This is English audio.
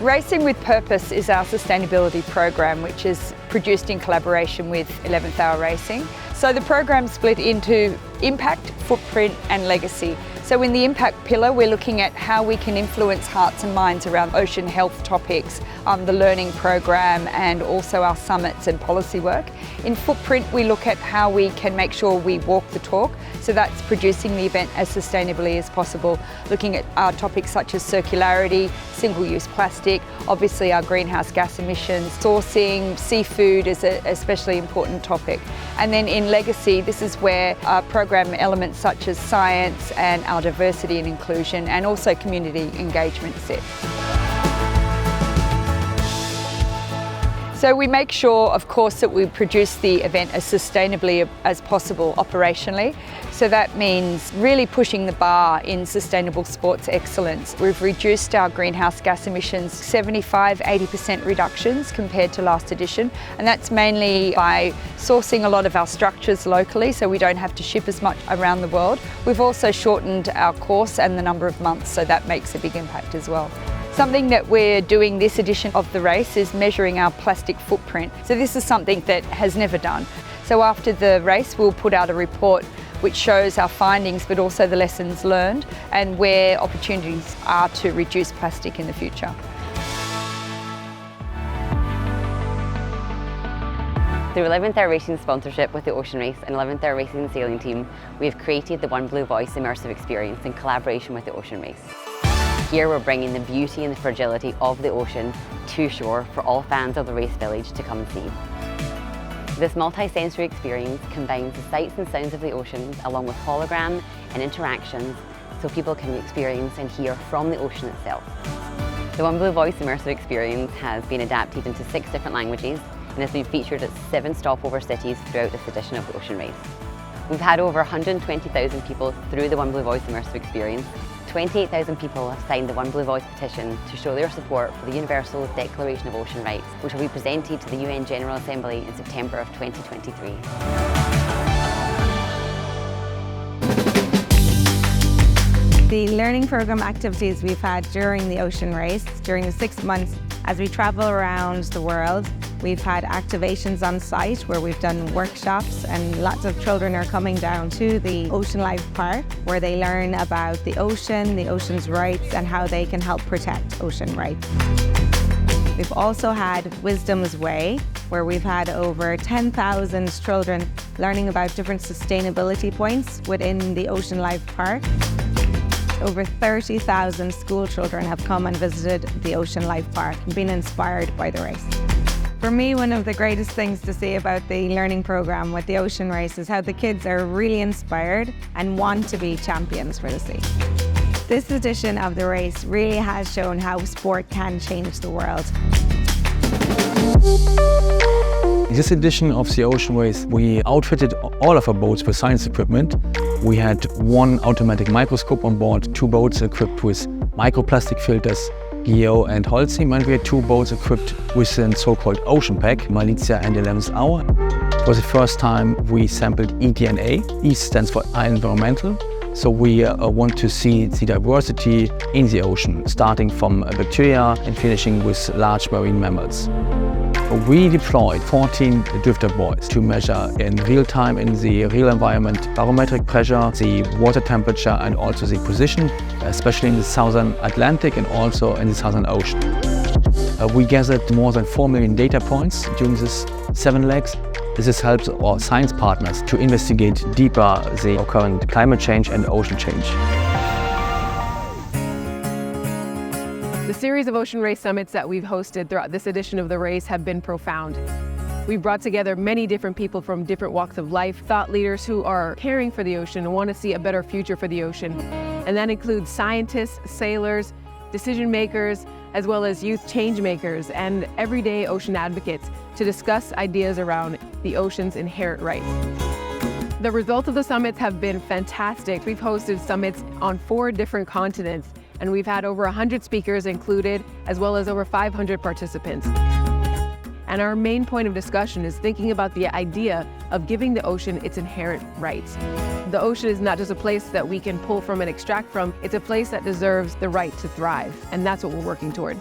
Racing with Purpose is our sustainability program, which is produced in collaboration with 11th Hour Racing. So the program's split into impact, footprint and legacy. So in the impact pillar, we're looking at how we can influence hearts and minds around ocean health topics, the learning program and also our summits and policy work. In footprint, we look at how we can make sure we walk the talk. So that's producing the event as sustainably as possible, looking at topics such as circularity, single-use plastic, obviously our greenhouse gas emissions, sourcing, seafood is an especially important topic. And then in legacy, this is where our program elements such as science and our diversity and inclusion and also community engagement sit. So we make sure, of course, that we produce the event as sustainably as possible operationally. So that means really pushing the bar in sustainable sports excellence. We've reduced our greenhouse gas emissions 75–80% reductions compared to last edition, and that's mainly by sourcing a lot of our structures locally so we don't have to ship as much around the world. We've also shortened our course and the number of months, so that makes a big impact as well. Something that we're doing this edition of the race is measuring our plastic footprint. So this is something that has never done. So after the race, we'll put out a report which shows our findings but also the lessons learned and where opportunities are to reduce plastic in the future. Through 11th Hour Racing's sponsorship with the Ocean Race and 11th Hour Racing sailing team, we have created the One Blue Voice immersive experience in collaboration with the Ocean Race. Here we're bringing the beauty and the fragility of the ocean to shore for all fans of the race village to come and see. This multi-sensory experience combines the sights and sounds of the ocean along with hologram and interactions so people can experience and hear from the ocean itself. The One Blue Voice immersive experience has been adapted into 6 different languages and has been featured at 7 stopover cities throughout this edition of the Ocean Race. We've had over 120,000 people through the One Blue Voice immersive experience. 28,000 people have signed the One Blue Voice petition to show their support for the Universal Declaration of Ocean Rights, which will be presented to the UN General Assembly in September of 2023. The learning program activities we've had during the Ocean Race, during the 6 months as we travel around the world, we've had activations on site where we've done workshops and lots of children are coming down to the Ocean Life Park where they learn about the ocean's rights and how they can help protect ocean rights. We've also had Wisdom's Way where we've had over 10,000 children learning about different sustainability points within the Ocean Life Park. Over 30,000 school children have come and visited the Ocean Life Park and been inspired by the race. For me, one of the greatest things to see about the learning program with the Ocean Race is how the kids are really inspired and want to be champions for the sea. This edition of the race really has shown how sport can change the world. This edition of the Ocean Race, we outfitted all of our boats with science equipment. We had 1 automatic microscope on board, 2 boats equipped with microplastic filters, Leo and Holcim, and we had 2 boats equipped with a so-called ocean pack, Malizia and 11th Hour. For the first time we sampled eDNA. E stands for environmental. So we want to see the diversity in the ocean, starting from bacteria and finishing with large marine mammals. We deployed 14 drifter buoys to measure in real time in the real environment barometric pressure, the water temperature and also the position, especially in the southern Atlantic and also in the Southern Ocean. We gathered more than 4 million data points during these 7 legs. This helps our science partners to investigate deeper the current climate change and ocean change. The series of Ocean Race summits that we've hosted throughout this edition of the race have been profound. We've brought together many different people from different walks of life, thought leaders who are caring for the ocean and want to see a better future for the ocean. And that includes scientists, sailors, decision makers, as well as youth change makers and everyday ocean advocates to discuss ideas around the ocean's inherent rights. The results of the summits have been fantastic. We've hosted summits on 4 different continents, and we've had over 100 speakers included, as well as over 500 participants. And our main point of discussion is thinking about the idea of giving the ocean its inherent rights. The ocean is not just a place that we can pull from and extract from, it's a place that deserves the right to thrive, and that's what we're working toward.